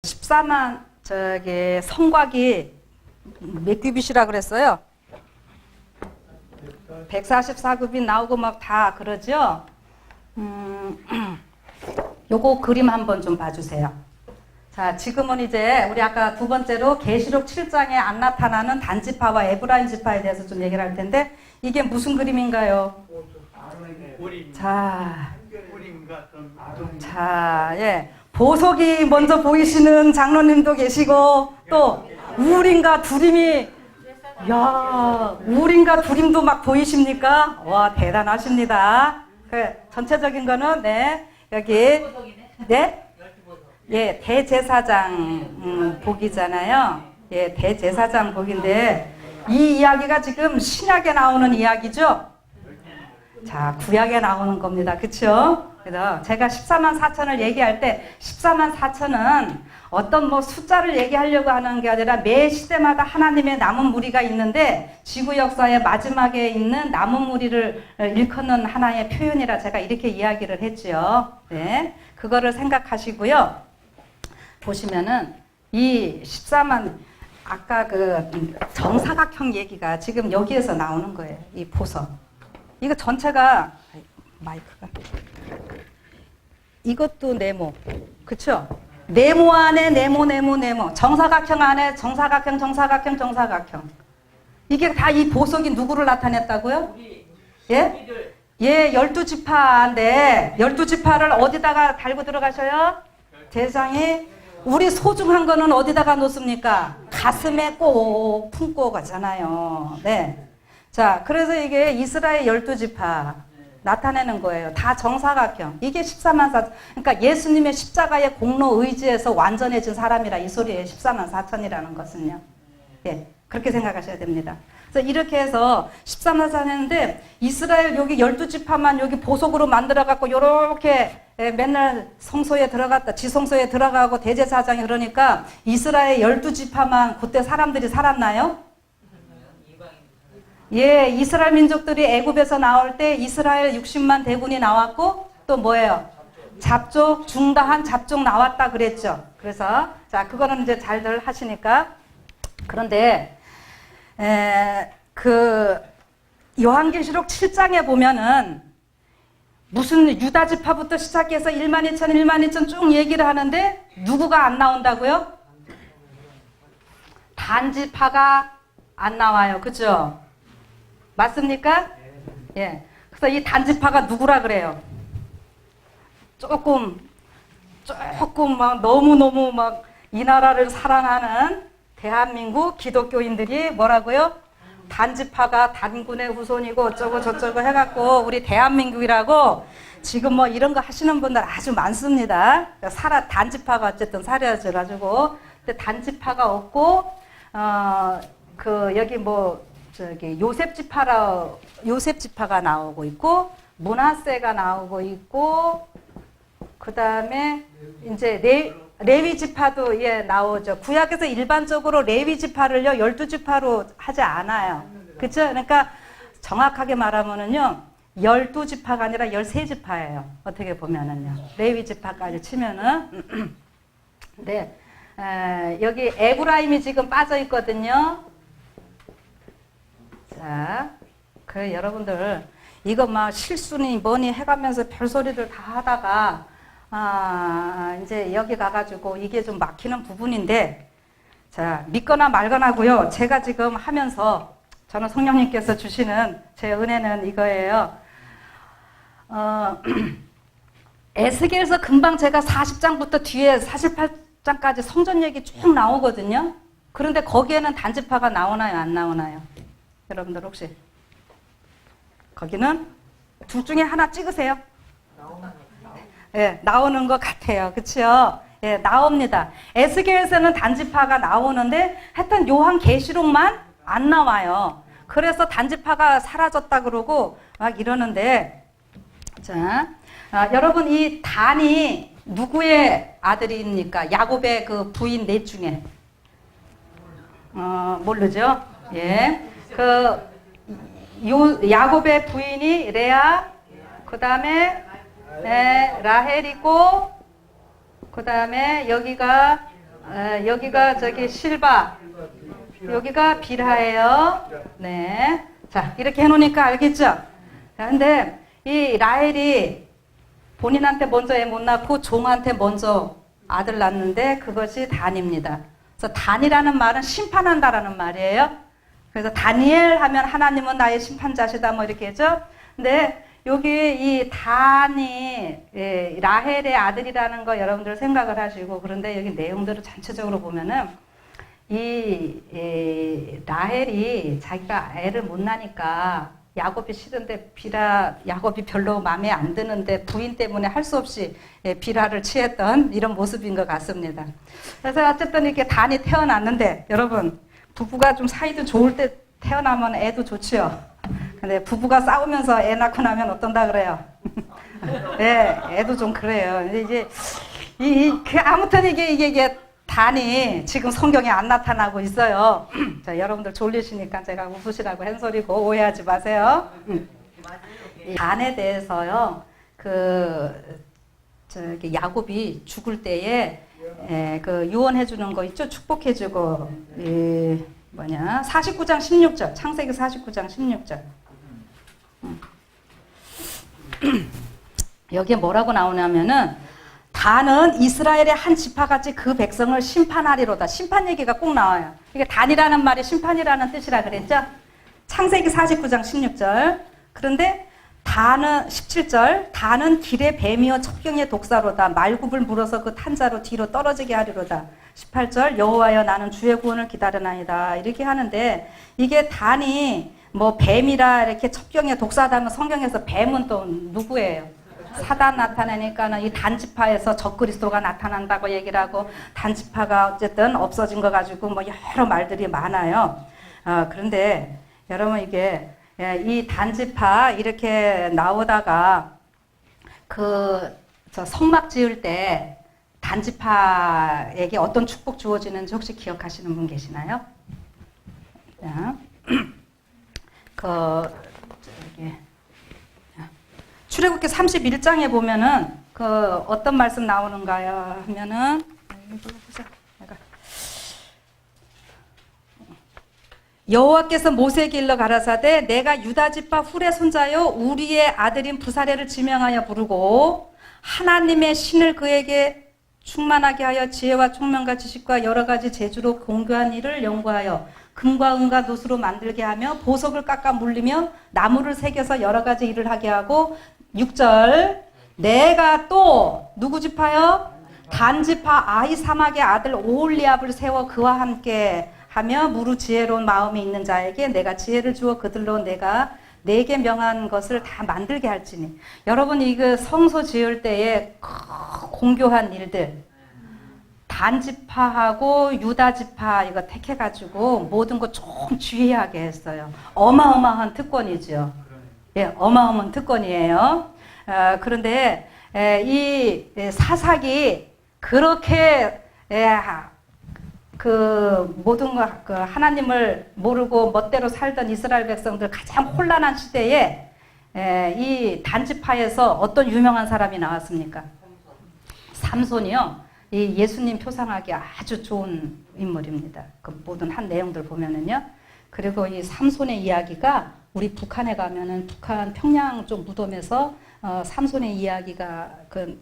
14만 성곽이 몇 규빗이라 그랬어요? 144규빗 나오고 막 다 그러죠? 요거 그림 한번 좀 봐주세요. 자, 지금은 이제 우리 아까 두 번째로 계시록 7장에 안 나타나는 단지파와 에브라임 지파에 대해서 좀 얘기를 할 텐데 이게 무슨 그림인가요? 자, 예. 보석이 먼저 보이시는 장로님도 계시고 또 우림과 두림이 우림과 두림도 막 보이십니까? 와, 대단하십니다. 그 전체적인 거는 여기 대제사장 복이잖아요. 예, 대제사장 복인데 이 이야기가 지금 신약에 나오는 이야기죠. 자, 구약에 나오는 겁니다. 그쵸? 그래서 제가 14만 4천을 얘기할 때 14만 4천은 어떤 숫자를 얘기하려고 하는 게 아니라 매 시대마다 하나님의 남은 무리가 있는데 지구 역사의 마지막에 있는 남은 무리를 일컫는 하나의 표현이라 제가 이렇게 이야기를 했죠. 네. 그거를 생각하시고요. 보시면은 이 14만 아까 그 정사각형 얘기가 지금 여기에서 나오는 거예요. 이 보석. 이거 전체가 마이크가 이것도 네모, 그쵸? 네모 안에 네모 정사각형 안에 정사각형 이게 다 이 보석이 누구를 나타냈다고요? 예? 예, 12지파인데 12지파를 어디다가 달고 들어가셔요? 대장이 우리 소중한 거는 어디다가 놓습니까? 가슴에 꼭 품고 가잖아요. 네. 자, 그래서 이게 이스라엘 12지파 나타내는 거예요. 다 정사각형. 이게 14만 4천. 그러니까 예수님의 십자가의 공로 의지에서 완전해진 사람이라 이 소리예요. 14만 4천이라는 것은요. 예, 그렇게 생각하셔야 됩니다. 그래서 이렇게 해서 14만 4천 했는데 이스라엘 여기 12지파만 여기 보석으로 만들어갖고 요렇게 맨날 성소에 들어갔다 지성소에 들어가고 대제사장이 그러니까 이스라엘 12지파만 그때 사람들이 살았나요? 예, 이스라엘 민족들이 애굽에서 나올 때 이스라엘 60만 대군이 나왔고 또 뭐예요? 잡족, 중다한 잡족 나왔다 그랬죠. 그래서 자, 그거는 이제 잘들 하시니까. 그런데 그 요한계시록 7장에 보면은 무슨 유다 지파부터 시작해서 1만 2천 쭉 얘기를 하는데 누구가 안 나온다고요? 단지파가 안 나와요. 그죠? 맞습니까? 예. 그래서 이 단지파가 누구라 그래요? 조금 막 너무너무 막 이 나라를 사랑하는 대한민국 기독교인들이 뭐라고요? 단지파가 단군의 후손이고 어쩌고 저쩌고 해갖고 우리 대한민국이라고 지금 뭐 이런 거 하시는 분들 아주 많습니다. 단지파가 어쨌든 사라져가지고 근데 단지파가 없고 여기 요셉 지파가 나오고 있고 므낫세가 나오고 있고 그 다음에 이제 레위 지파도 나오죠. 구약에서 일반적으로 레위 지파를요 12지파로 하지 않아요. 그렇죠? 그러니까 정확하게 말하면은요 12지파가 아니라 13지파예요. 어떻게 보면은요. 레위 지파까지 치면은 네. 여기 에브라임이 지금 빠져 있거든요. 자, 그 여러분들 이거 막 실수니 뭐니 해가면서 별소리들 다 하다가 이제 여기 가가지고 이게 좀 막히는 부분인데 자, 믿거나 말거나고요. 제가 지금 하면서 저는 성령님께서 주시는 제 은혜는 이거예요. 에스겔서 금방 제가 40장부터 뒤에 48장까지 성전 얘기 쭉 나오거든요. 그런데 거기에는 단지파가 나오나요? 안 나오나요? 여러분들 혹시 거기는 둘 중에 하나 찍으세요. 예, 나오는 것 같아요. 그렇죠? 예, 나옵니다. 에스겔에서는 단지파가 나오는데 하여튼 요한계시록만 안 나와요. 그래서 단지파가 사라졌다 그러고 막 이러는데 자, 여러분 이 단이 누구의 아들입니까? 야곱의 그 부인 넷 중에 모르죠? 예. 야곱의 부인이 레아, 그 다음에 라헬이고, 그 다음에 여기가 여기가 저기 실바, 여기가 빌하예요. 네. 자, 이렇게 해놓으니까 알겠죠? 근데 이 라헬이 본인한테 먼저 애 못 낳고 종한테 먼저 아들 낳는데 그것이 단입니다. 그래서 단이라는 말은 심판한다라는 말이에요. 그래서 다니엘 하면 하나님은 나의 심판자시다 뭐 이렇게 했죠. 근데 여기 이 단이 라헬의 아들이라는 거 여러분들 생각을 하시고, 그런데 여기 내용들을 전체적으로 보면은 이 라헬이 자기가 애를 못 낳으니까 야곱이 싫은데 야곱이 별로 마음에 안 드는데 부인 때문에 할 수 없이 빌하를 취했던 이런 모습인 것 같습니다. 그래서 어쨌든 이렇게 단이 태어났는데, 여러분 부부가 좀 사이도 좋을 때 태어나면 애도 좋지요. 근데 부부가 싸우면서 애 낳고 나면 어떤다 그래요? 네, 애도 좀 그래요. 근데 이제 아무튼 이게 단이 지금 성경에 안 나타나고 있어요. 자, 여러분들 졸리시니까 제가 웃으시라고 한 소리고 오해하지 마세요. 단에 대해서요, 저기 야곱이 죽을 때에 그 유언해 주는 거 있죠? 축복해 주고 49장 16절. 창세기 49장 16절. 여기에 뭐라고 나오냐면은 단은 이스라엘의 한 지파같이 그 백성을 심판하리로다. 심판 얘기가 꼭 나와요. 이게 단이라는 말이 심판이라는 뜻이라 그랬죠? 창세기 49장 16절. 그런데 단은 17절. 단은 길의 뱀이요 첩경의 독사로다. 말굽을 물어서 그 탄자로 뒤로 떨어지게 하리로다. 18절. 여호와여 나는 주의 구원을 기다리나이다. 이렇게 하는데, 이게 단이 뭐 뱀이라 이렇게 첩경의 독사하다면 성경에서 뱀은 또 누구예요? 사단 나타내니까는 이 단지파에서 적그리스도가 나타난다고 얘기를 하고, 단지파가 어쨌든 없어진 거 가지고 뭐 여러 말들이 많아요. 그런데 여러분 이게 이 단지파 이렇게 나오다가 저 성막 지을 때 단지파에게 어떤 축복 주어지는지 혹시 기억하시는 분 계시나요? 출애굽기 31장에 보면은 어떤 말씀 나오는가요? 하면은 여호와께서 모세에게 일러 가라사대 내가 유다 지파 훌의 손자요 우리의 아들인 부사레를 지명하여 부르고 하나님의 신을 그에게 충만하게 하여 지혜와 총명과 지식과 여러 가지 재주로 공교한 일을 연구하여 금과 은과 노수로 만들게 하며 보석을 깎아 물리며 나무를 새겨서 여러 가지 일을 하게 하고, 6절 내가 또 누구 지파요? 단지파 아히사막의 아들 오홀리압을 세워 그와 함께 하며 무르 지혜로운 마음이 있는 자에게 내가 지혜를 주어 그들로 내가 내게 명한 것을 다 만들게 할지니. 여러분 이거 성소 지을 때에 공교한 일들, 단지파하고 유다지파 이거 택해가지고 모든 거 좀 주의하게 했어요. 어마어마한 특권이죠. 예, 어마어마한 특권이에요. 그런데 이 사삭이 그렇게 모든 하나님을 모르고 멋대로 살던 이스라엘 백성들 가장 혼란한 시대에 이 단지파에서 어떤 유명한 사람이 나왔습니까? 삼손이요. 이 예수님 표상하기 아주 좋은 인물입니다. 그 모든 한 내용들 보면은요. 그리고 이 삼손의 이야기가 우리 북한에 가면은 북한 평양 쪽 무덤에서 삼손의 이야기가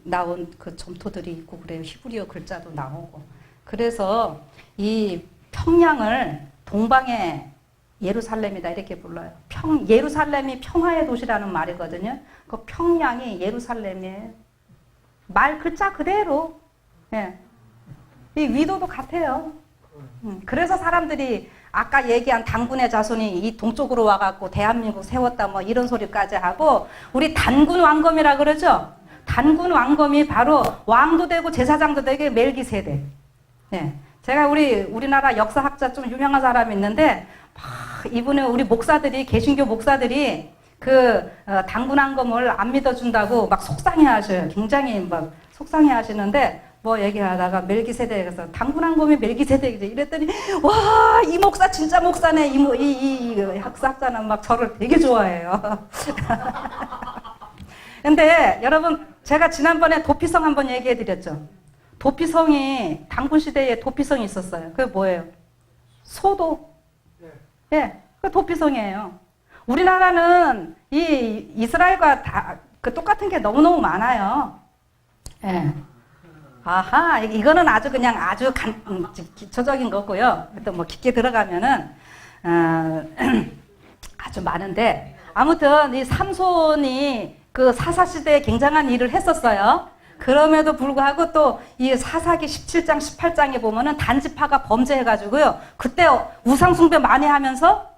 나온 점토들이 있고 그래요. 히브리어 글자도 나오고. 그래서 이 평양을 동방의 예루살렘이다 이렇게 불러요. 예루살렘이 평화의 도시라는 말이거든요. 그 평양이 예루살렘의 말 글자 그대로. 예. 이 위도도 같아요. 그래서 사람들이 아까 얘기한 단군의 자손이 이 동쪽으로 와갖고 대한민국 세웠다 뭐 이런 소리까지 하고, 우리 단군 왕검이라 그러죠. 단군 왕검이 바로 왕도 되고 제사장도 되게 멜기세덱. 예. 제가 우리나라 역사학자 좀 유명한 사람이 있는데, 이분은 우리 목사들이, 개신교 목사들이 단군 왕검을 안 믿어준다고 막 속상해 하셔요. 굉장히 막 속상해 하시는데, 뭐 얘기하다가 멜기세덱에서 단군 왕검이 멜기세덱이지 이랬더니, 와, 이 목사 진짜 목사네. 이 학사학자는 막 저를 되게 좋아해요. 근데 여러분, 제가 지난번에 도피성 한번 얘기해 드렸죠. 도피성이 당군 시대에 도피성이 있었어요. 그게 뭐예요? 소도. 예, 그 도피성이에요. 우리나라는 이 이스라엘과 다 그 똑같은 게 너무너무 많아요. 예. 아하, 이거는 아주 그냥 아주 기초적인 거고요. 또 뭐 깊게 들어가면은 아주 많은데, 아무튼 이 삼손이 그 사사시대에 굉장한 일을 했었어요. 그럼에도 불구하고 또 이 사사기 17장, 18장에 보면은 단지파가 범죄해가지고요. 그때 우상숭배 많이 하면서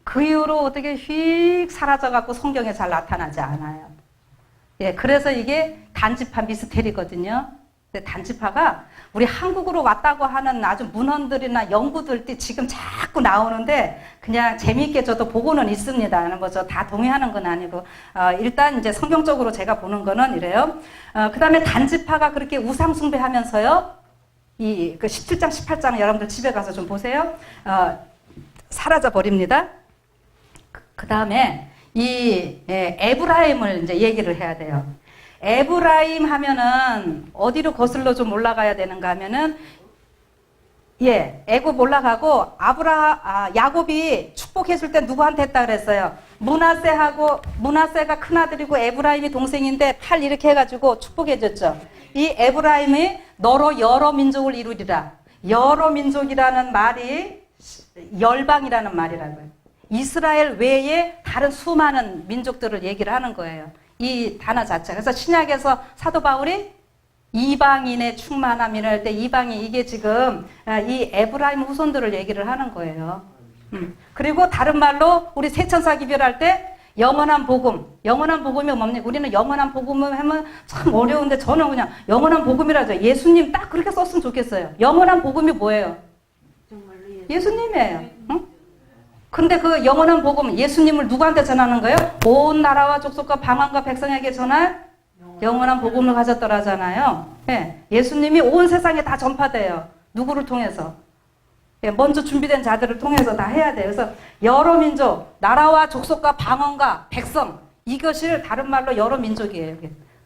그 이후로 어떻게 휙 사라져갖고 성경에 잘 나타나지 않아요. 예, 그래서 이게 단지파 미스테리거든요. 단지파가 우리 한국으로 왔다고 하는 아주 문헌들이나 연구들이 지금 자꾸 나오는데 그냥 재미있게 저도 보고는 있습니다. 뭐 저 다 동의하는 건 아니고 일단 이제 성경적으로 제가 보는 거는 이래요. 그 다음에 단지파가 그렇게 우상숭배하면서요. 그 17장, 18장 여러분들 집에 가서 좀 보세요. 사라져 버립니다. 그 다음에 이 에브라임을 이제 얘기를 해야 돼요. 에브라임 하면은 어디로 거슬러 좀 올라가야 되는가 하면은 애굽 올라가고 야곱이 축복했을 때 누구한테 했다 그랬어요? 문하세가 큰아들이고 에브라임이 동생인데 팔 이렇게 해가지고 축복해줬죠. 이 에브라임이 너로 여러 민족을 이루리라. 여러 민족이라는 말이 열방이라는 말이라고요. 이스라엘 외에 다른 수많은 민족들을 얘기를 하는 거예요. 이 단어 자체. 그래서 신약에서 사도 바울이 이방인의 충만함이라 할 때 이방인 이게 지금 이 에브라임 후손들을 얘기를 하는 거예요. 그리고 다른 말로 우리 세천사 기별할 때 영원한 복음. 영원한 복음이 뭡니까? 우리는 영원한 복음을 하면 참 어려운데 저는 그냥 영원한 복음이라죠. 예수님 딱 그렇게 썼으면 좋겠어요. 영원한 복음이 뭐예요? 예수님이에요. 응? 근데 그 영원한 복음, 예수님을 누구한테 전하는 거예요? 온 나라와 족속과 방언과 백성에게 전할 영원한 복음을 가졌더라잖아요. 예, 예수님이 온 세상에 다 전파돼요. 누구를 통해서? 예, 먼저 준비된 자들을 통해서 다 해야 돼요. 그래서 여러 민족, 나라와 족속과 방언과 백성, 이것을 다른 말로 여러 민족이에요.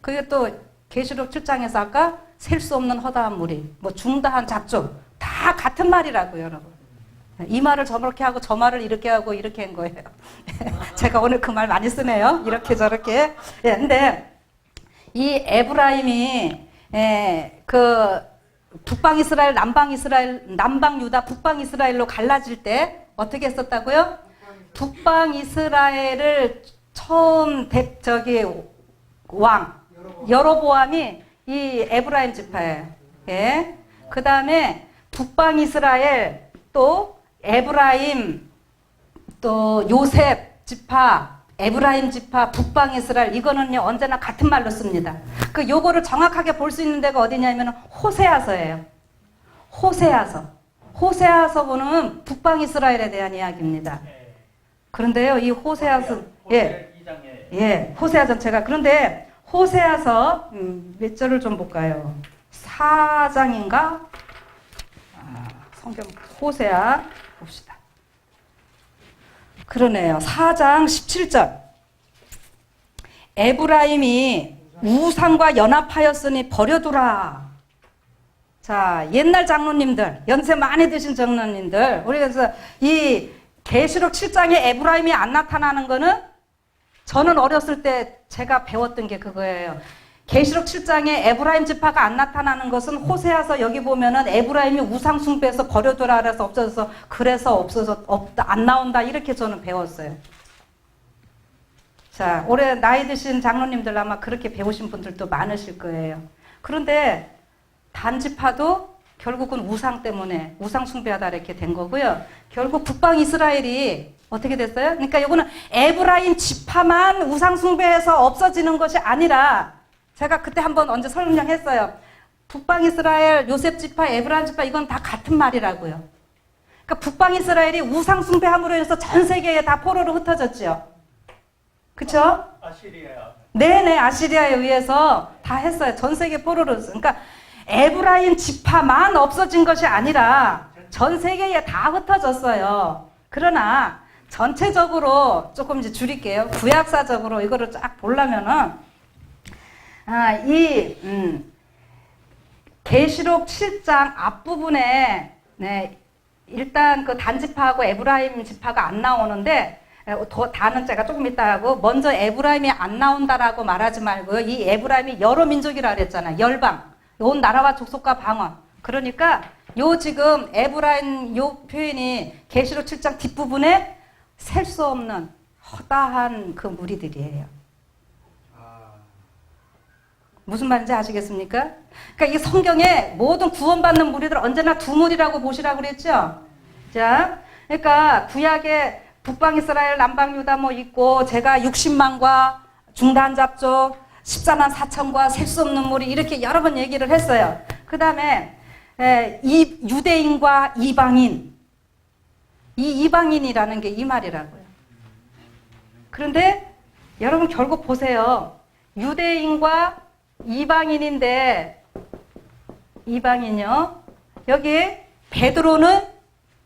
그게 또 계시록 7장에서 아까 셀 수 없는 허다한 무리, 뭐 중다한 잡종, 다 같은 말이라고요, 여러분. 이 말을 저렇게 하고 저 말을 이렇게 하고 이렇게 한 거예요. 제가 오늘 그 말 많이 쓰네요. 이렇게 저렇게. 예, 근데 이 에브라임이 그 북방 이스라엘, 남방 유다, 북방 이스라엘로 갈라질 때 어떻게 했었다고요? 북방 이스라엘을 처음 왕 여로보암이 이 에브라임 지파예요. 예. 그 다음에 북방 이스라엘 또 에브라임 또 요셉 지파, 에브라임 지파, 북방 이스라엘 이거는요 언제나 같은 말로 씁니다. 그 요거를 정확하게 볼 수 있는 데가 어디냐면 호세아서예요. 호세아서 보면 북방 이스라엘에 대한 이야기입니다. 그런데요 이 호세아서 호세아 전체가 그런데 호세아서 몇 절을 좀 볼까요? 4장인가? 성경 호세아 봅시다. 그러네요. 4장 17절. 에브라임이 우상과 연합하였으니 버려두라. 자, 옛날 장로님들, 연세 많이 드신 장로님들, 우리 그래서 이 계시록 7장에 에브라임이 안 나타나는 거는 저는 어렸을 때 제가 배웠던 게 그거예요. 계시록 7장에 에브라임 지파가 안 나타나는 것은 호세아서 여기 보면은 에브라임이 우상 숭배해서 버려두라 그래서 없어져서 그래서 없다 안 나온다 이렇게 저는 배웠어요. 자, 올해 나이 드신 장로님들 아마 그렇게 배우신 분들도 많으실 거예요. 그런데 단지파도 결국은 우상 때문에 우상 숭배하다 이렇게 된 거고요. 결국 북방 이스라엘이 어떻게 됐어요? 그러니까 이거는 에브라임 지파만 우상 숭배해서 없어지는 것이 아니라 제가 그때 한번 언제 설명했어요. 북방 이스라엘, 요셉 지파, 에브라임 지파 이건 다 같은 말이라고요. 그러니까 북방 이스라엘이 우상 숭배함으로 해서 전 세계에 다 포로로 흩어졌죠. 그렇죠? 아시리아. 네네, 아시리아에 의해서 다 했어요. 전 세계 포로로. 그러니까 에브라임 지파만 없어진 것이 아니라 전 세계에 다 흩어졌어요. 그러나 전체적으로 조금 이제 줄일게요. 구약사적으로 이거를 쫙 보려면은 계시록 7장 앞부분에 네, 일단 그 단지파하고 에브라임 지파가 안 나오는데 다는 제가 조금 이따 하고 먼저 에브라임이 안 나온다라고 말하지 말고요. 이 에브라임이 여러 민족이라 그랬잖아요. 열방, 온 나라와 족속과 방언. 그러니까 요 지금 에브라임 요 표현이 계시록 7장 뒷부분에 셀 수 없는 허다한 그 무리들이에요. 무슨 말인지 아시겠습니까? 그러니까 이 성경에 모든 구원받는 무리들 언제나 두 무리라고 보시라고 그랬죠? 자, 그러니까 구약에 북방 이스라엘, 남방 유다 뭐 있고 제가 60만과 중단 잡족, 14만 4천과 셀 수 없는 무리 이렇게 여러 번 얘기를 했어요. 그 다음에 이 유대인과 이방인, 이 이방인이라는 게 이 말이라고요. 그런데 여러분 결국 보세요. 유대인과 이방인인데 이방인요. 여기 베드로는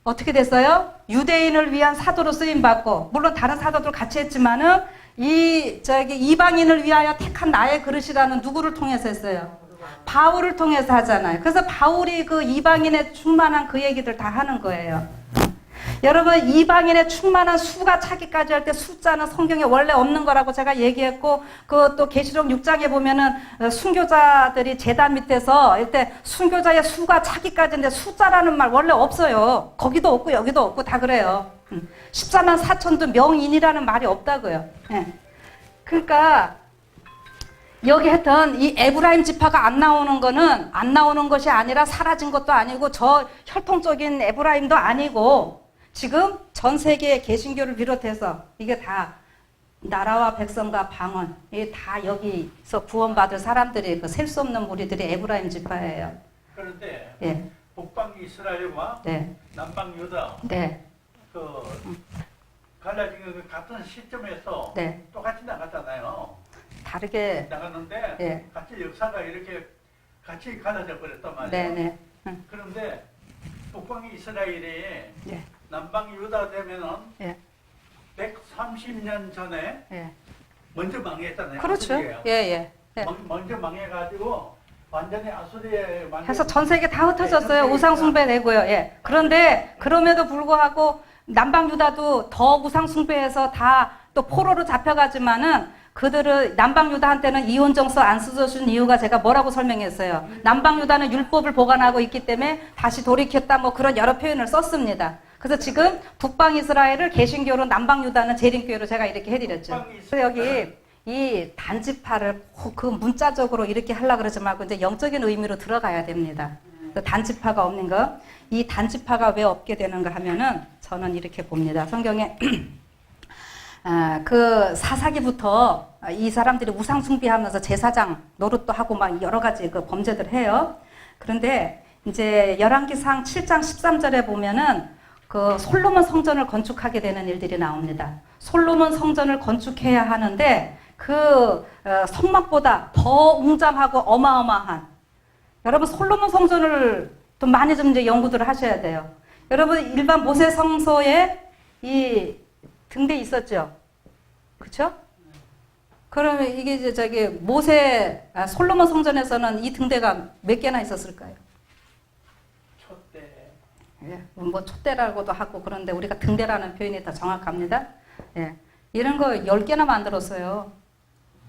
어떻게 됐어요? 유대인을 위한 사도로 쓰임 받고 물론 다른 사도들 같이 했지만은 이방인을 위하여 택한 나의 그릇이라는 누구를 통해서 했어요? 바울을 통해서 하잖아요. 그래서 바울이 그 이방인의 충만한 그 얘기들 다 하는 거예요. 여러분 이방인의 충만한 수가 차기까지 할 때 숫자는 성경에 원래 없는 거라고 제가 얘기했고 그또 계시록 6장에 보면은 순교자들이 제단 밑에서 이때 순교자의 수가 차기까지인데 숫자라는 말 원래 없어요. 거기도 없고 여기도 없고 다 그래요. 14만 4천도 명인이라는 말이 없다고요. 예. 그러니까 여기 했던 이 에브라임 지파가 안 나오는 거는 안 나오는 것이 아니라 사라진 것도 아니고 저 혈통적인 에브라임도 아니고 지금 전 세계의 개신교를 비롯해서 이게 다 나라와 백성과 방언 이게 다 여기서 구원받을 사람들이 그 셀 수 없는 무리들이 에브라임 지파예요. 그런데 예. 북방 이스라엘과 네. 남방 유다 네. 그 갈라진 그 같은 시점에서 네. 똑같이 나갔잖아요. 다르게 나갔는데 예. 같이 역사가 이렇게 같이 갈라져 버렸단 말이에요. 네네. 그런데 북방 이스라엘이 예. 남방 유다 되면은 예. 130년 전에 예. 먼저 망했잖아요. 그렇죠. 아수리아요. 예. 먼저 망해가지고 완전히 아수리에 해서 전 세계 다 흩어졌어요. 우상 숭배 내고요. 예. 그런데 그럼에도 불구하고 남방 유다도 더 우상 숭배해서 다 또 포로로 잡혀가지만은 그들을 남방 유다한테는 이혼 정서 안 써준 이유가 제가 뭐라고 설명했어요. 남방 유다는 율법을 보관하고 있기 때문에 다시 돌이켰다 뭐 그런 여러 표현을 썼습니다. 그래서 지금 북방 이스라엘을 개신교로 남방 유다는 재림교회로 제가 이렇게 해드렸죠. 그래서 여기 이 단지파를 그 문자적으로 이렇게 하려고 그러지 말고 이제 영적인 의미로 들어가야 됩니다. 단지파가 없는 거. 이 단지파가 왜 없게 되는가 하면은 저는 이렇게 봅니다. 성경에 그 사사기부터 이 사람들이 우상 숭배하면서 제사장 노릇도 하고 막 여러 가지 그 범죄들 해요. 그런데 이제 열왕기상 7장 13절에 보면은 그 솔로몬 성전을 건축하게 되는 일들이 나옵니다. 솔로몬 성전을 건축해야 하는데 그 성막보다 더 웅장하고 어마어마한 여러분 솔로몬 성전을 또 많이 좀 이제 연구들을 하셔야 돼요. 여러분 일반 모세 성소에 이 등대 있었죠? 그쵸? 그러면 이게 이제 솔로몬 성전에서는 이 등대가 몇 개나 있었을까요? 촛대. 예, 뭐 촛대라고도 하고 그런데 우리가 등대라는 표현이 더 정확합니다. 예, 이런 거 10개나 만들었어요.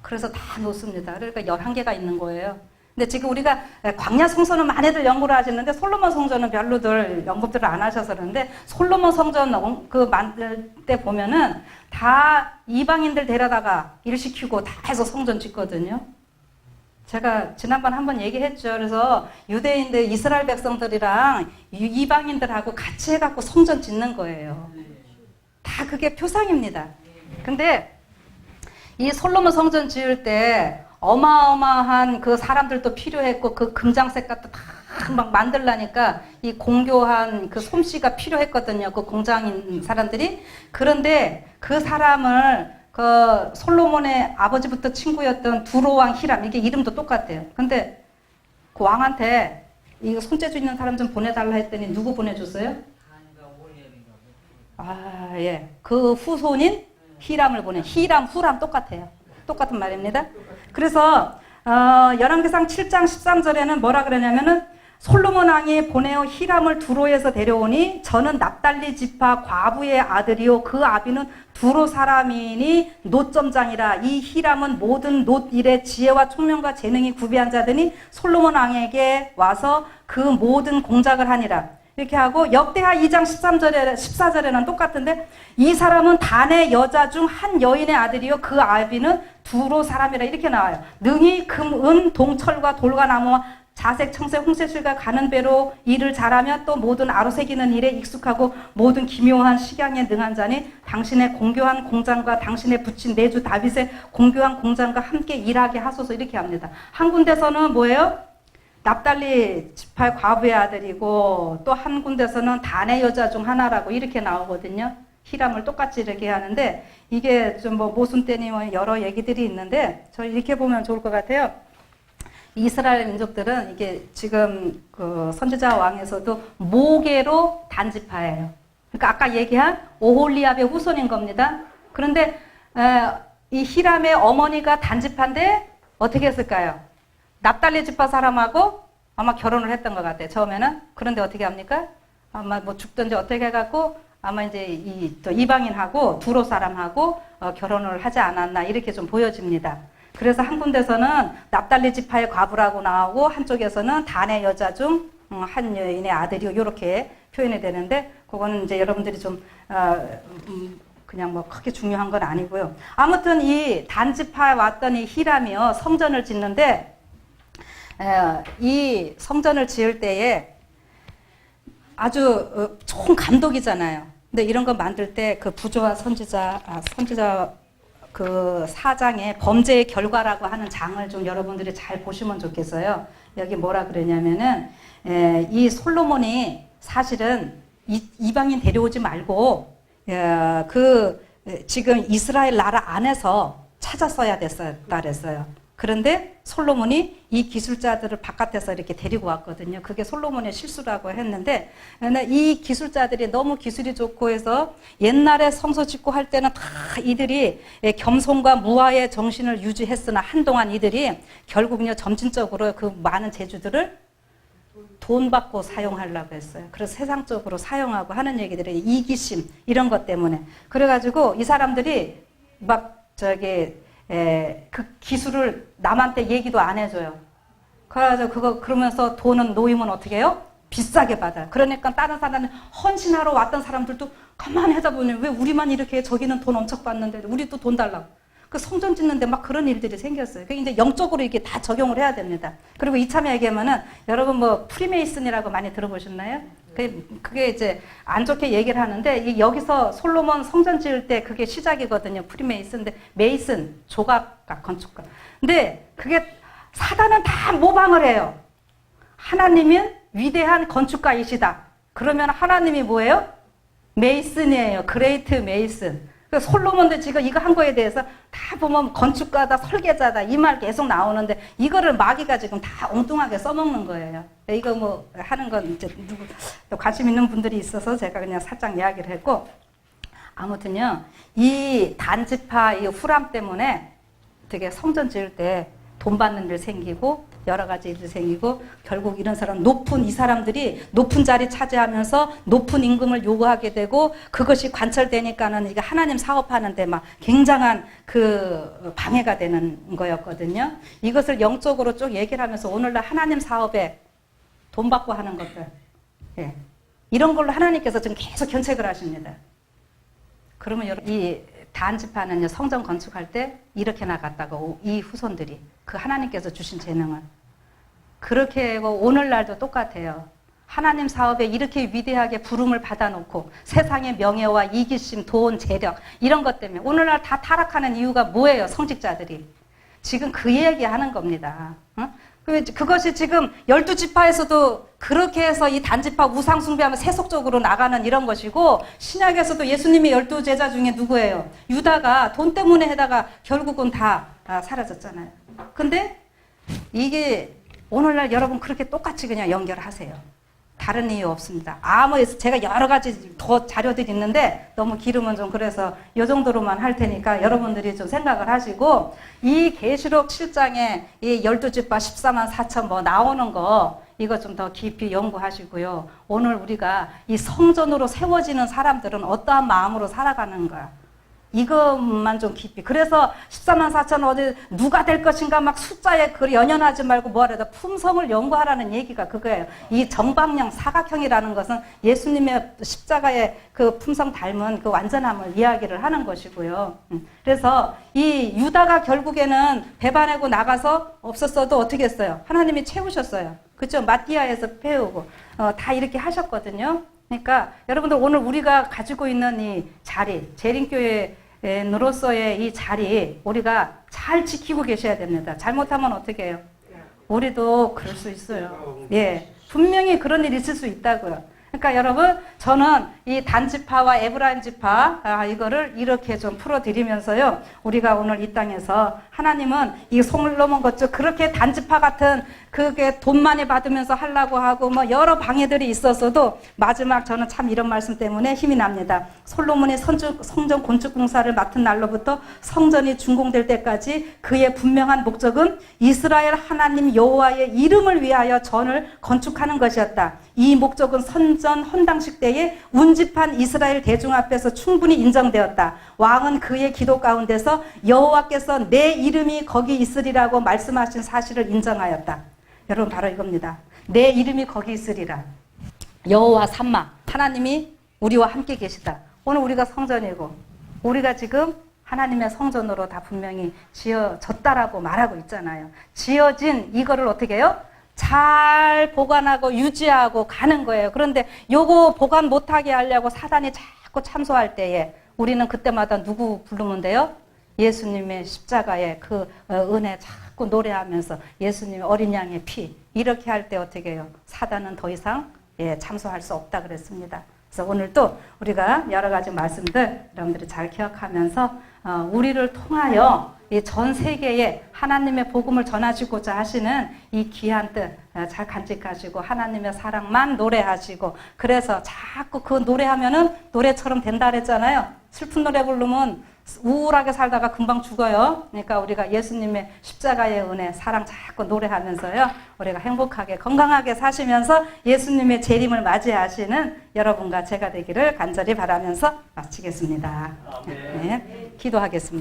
그래서 다 놓습니다. 그러니까 11개가 있는 거예요. 근데 지금 우리가 광야 성전은 많이들 연구를 하시는데 솔로몬 성전은 별로들 연구들을 안 하셔서 그러는데 솔로몬 성전 그 만들 때 보면은 다 이방인들 데려다가 일 시키고 다 해서 성전 짓거든요. 제가 지난번 한번 얘기했죠. 그래서 유대인들 이스라엘 백성들이랑 이방인들하고 같이 해갖고 성전 짓는 거예요. 다 그게 표상입니다. 근데 이 솔로몬 성전 지을 때 어마어마한 그 사람들도 필요했고 그 금장색 같은 다 막 만들라니까 이 공교한 그 솜씨가 필요했거든요. 그 공장인 사람들이. 그런데 그 사람을 그 솔로몬의 아버지부터 친구였던 두로왕 히람 이게 이름도 똑같아요. 근데 그 왕한테 이거 손재주 있는 사람 좀 보내달라 했더니 누구 보내줬어요? 아, 예. 그 후손인 히람을 보내. 히람, 후람 똑같아요. 똑같은 말입니다. 그래서 열왕기상 7장 13절에는 뭐라 그러냐면은 솔로몬 왕이 보내어 히람을 두로에서 데려오니 저는 납달리 지파 과부의 아들이요 그 아비는 두로 사람이니 노점장이라. 이 히람은 모든 놋 일에 지혜와 총명과 재능이 구비한 자더니 솔로몬 왕에게 와서 그 모든 공작을 하니라. 이렇게 하고 역대하 2장 14절에는 똑같은데 이 사람은 단의 여자 중 한 여인의 아들이요 그 아비는 두로 사람이라. 이렇게 나와요. 능히 금, 은, 동철과 돌과 나무와 자색, 청색, 홍색실과 가는 배로 일을 잘하며 또 모든 아로새기는 일에 익숙하고 모든 기묘한 식양에 능한 자니 당신의 공교한 공장과 당신의 부친 내주 다윗의 공교한 공장과 함께 일하게 하소서. 이렇게 합니다. 한 군데서는 뭐예요? 납달리 지파 과부의 아들이고 또 한 군데서는 단의 여자 중 하나라고 이렇게 나오거든요. 히람을 똑같이 이렇게 하는데 이게 좀 뭐 모순되니 뭐 여러 얘기들이 있는데 저 이렇게 보면 좋을 것 같아요. 이스라엘 민족들은 이게 지금 그 선지자 왕에서도 모계로 단지파예요. 그러니까 아까 얘기한 오홀리압의 후손인 겁니다. 그런데 이 히람의 어머니가 단지파인데 어떻게 했을까요? 납달리 지파 사람하고 아마 결혼을 했던 것 같아요. 처음에는. 그런데 어떻게 합니까? 아마 뭐 죽든지 어떻게 해갖고 아마 이제 또 이방인하고 두로 사람하고 결혼을 하지 않았나 이렇게 좀 보여집니다. 그래서 한 군데서는 납달리 지파의 과부라고 나오고 한쪽에서는 단의 여자 중 한 여인의 아들이요 이렇게 표현이 되는데 그거는 이제 여러분들이 좀 그냥 뭐 크게 중요한 건 아니고요. 아무튼 이 단지파에 왔던 이 히람이요 성전을 짓는데 이 성전을 지을 때에 아주 좋은 감독이잖아요. 근데 이런 거 만들 때 그 부조와 선지자 그 사장의 범죄의 결과라고 하는 장을 좀 여러분들이 잘 보시면 좋겠어요. 여기 뭐라 그러냐면은 이 솔로몬이 사실은 이방인 데려오지 말고 지금 이스라엘 나라 안에서 찾았어야 됐다 그랬어요. 그런데 솔로몬이 이 기술자들을 바깥에서 이렇게 데리고 왔거든요. 그게 솔로몬의 실수라고 했는데 이 기술자들이 너무 기술이 좋고 해서 옛날에 성소 짓고 할 때는 다 이들이 겸손과 무아의 정신을 유지했으나 한동안 이들이 결국은요 점진적으로 그 많은 재주들을 돈 받고 사용하려고 했어요. 그래서 세상적으로 사용하고 하는 얘기들이 이기심 이런 것 때문에 그래가지고 이 사람들이 막 그 기술을 남한테 얘기도 안 해줘요. 그래가지고 그러면서 돈은 놓이면 어떻게 해요? 비싸게 받아요. 그러니까 다른 사람은 헌신하러 왔던 사람들도 가만히 하다 보니 왜 우리만 이렇게 해? 저기는 돈 엄청 받는데 우리도 돈 달라고. 그 성전 짓는데 막 그런 일들이 생겼어요. 그게 이제 영적으로 이게 다 적용을 해야 됩니다. 그리고 이참에 얘기하면은 여러분 뭐 프리메이슨이라고 많이 들어보셨나요? 그게 이제 안 좋게 얘기를 하는데 여기서 솔로몬 성전 지을 때 그게 시작이거든요. 프리메이슨인데 메이슨 조각가 건축가. 근데 그게 사단은 다 모방을 해요. 하나님은 위대한 건축가이시다. 그러면 하나님이 뭐예요? 메이슨이에요. 그레이트 메이슨. 솔로몬도 지금 이거 한 거에 대해서 다 보면 건축가다, 설계자다 이 말 계속 나오는데 이거를 마귀가 지금 다 엉뚱하게 써먹는 거예요. 이거 뭐 하는 건 이제 누구 또 관심 있는 분들이 있어서 제가 그냥 살짝 이야기를 했고 아무튼요 이 단지파 이 후람 때문에 되게 성전 지을 때 돈 받는 일 생기고 여러 가지 일이 생기고 결국 이런 사람 이 사람들이 높은 자리 차지하면서 높은 임금을 요구하게 되고 그것이 관철되니까는 이게 하나님 사업하는데 막 굉장한 그 방해가 되는 거였거든요. 이것을 영적으로 쭉 얘기를 하면서 오늘날 하나님 사업에 돈 받고 하는 것들 이런 걸로 하나님께서 지금 계속 견책을 하십니다. 그러면 여러분 이 단지파는요 성전 건축할 때 이렇게 나갔다고 이 후손들이 그 하나님께서 주신 재능을 그렇게 하고 오늘날도 똑같아요. 하나님 사업에 이렇게 위대하게 부름을 받아놓고 세상의 명예와 이기심, 돈, 재력 이런 것 때문에 오늘날 다 타락하는 이유가 뭐예요? 성직자들이. 지금 그 얘기하는 겁니다. 그것이 지금 12지파에서도 그렇게 해서 이 단지파 우상 숭배하면 세속적으로 나가는 이런 것이고 신약에서도 예수님의 12제자 중에 누구예요? 유다가 돈 때문에 해다가 결국은 다 사라졌잖아요. 근데 이게 오늘날 여러분 그렇게 똑같이 그냥 연결하세요. 다 다른 이유 없습니다. 제가 여러 가지 더 자료들이 있는데 너무 길으면 좀 그래서 이 정도로만 할 테니까 여러분들이 좀 생각을 하시고, 이 계시록 7장에 이 12지파 14만 4천 뭐 나오는 거 이거 좀 더 깊이 연구하시고요. 오늘 우리가 이 성전으로 세워지는 사람들은 어떠한 마음으로 살아가는 거야. 이것만 좀 깊이. 그래서 14만 4천 어디 누가 될 것인가 막 숫자에 그 연연하지 말고 뭐하래도 품성을 연구하라는 얘기가 그거예요. 이 정방형 사각형이라는 것은 예수님의 십자가의 그 품성 닮은 그 완전함을 이야기를 하는 것이고요. 그래서 이 유다가 결국에는 배반하고 나가서 없었어도 어떻게 했어요? 하나님이 채우셨어요. 그렇죠? 마띠아에서 배우고 다 이렇게 하셨거든요. 그러니까 여러분들 오늘 우리가 가지고 있는 이 자리, 재림교회로서의 이 자리 우리가 잘 지키고 계셔야 됩니다. 잘못하면 어떻게 해요? 우리도 그럴 수 있어요. 예, 분명히 그런 일이 있을 수 있다고요. 그러니까 여러분, 저는 이 단지파와 에브라임 지파 이거를 이렇게 좀 풀어드리면서요, 우리가 오늘 이 땅에서 하나님은 이 솔로몬 것처럼 그렇게 단지파 같은 그게 돈 많이 받으면서 하려고 하고 뭐 여러 방해들이 있었어도 마지막 저는 참 이런 말씀 때문에 힘이 납니다. 솔로몬이 성전 건축 공사를 맡은 날로부터 성전이 준공될 때까지 그의 분명한 목적은 이스라엘 하나님 여호와의 이름을 위하여 전을 건축하는 것이었다. 이 목적은 선전 헌당식 때에 운집한 이스라엘 대중 앞에서 충분히 인정되었다. 왕은 그의 기도 가운데서 여호와께서 내 이름이 거기 있으리라고 말씀하신 사실을 인정하였다. 여러분, 바로 이겁니다. 내 이름이 거기 있으리라. 여호와 삼마, 하나님이 우리와 함께 계시다. 오늘 우리가 성전이고 우리가 지금 하나님의 성전으로 다 분명히 지어졌다라고 말하고 있잖아요. 지어진 이거를 어떻게 해요? 잘 보관하고 유지하고 가는 거예요. 그런데 요거 보관 못하게 하려고 사단이 자꾸 참소할 때에 우리는 그때마다 누구 부르면 돼요? 예수님의 십자가의 그 은혜 자꾸 노래하면서 예수님의 어린 양의 피, 이렇게 할 때 어떻게 해요? 사단은 더 이상 참소할 수 없다 그랬습니다. 그래서 오늘 또 우리가 여러 가지 말씀들 여러분들이 잘 기억하면서 우리를 통하여 이 전 세계에 하나님의 복음을 전하시고자 하시는 이 귀한 뜻 잘 간직하시고 하나님의 사랑만 노래하시고, 그래서 자꾸 그 노래하면은 노래처럼 된다 그랬잖아요. 슬픈 노래 부르면 우울하게 살다가 금방 죽어요. 그러니까 우리가 예수님의 십자가의 은혜, 사랑 자꾸 노래하면서요, 우리가 행복하게 건강하게 사시면서 예수님의 재림을 맞이하시는 여러분과 제가 되기를 간절히 바라면서 마치겠습니다. 네, 기도하겠습니다.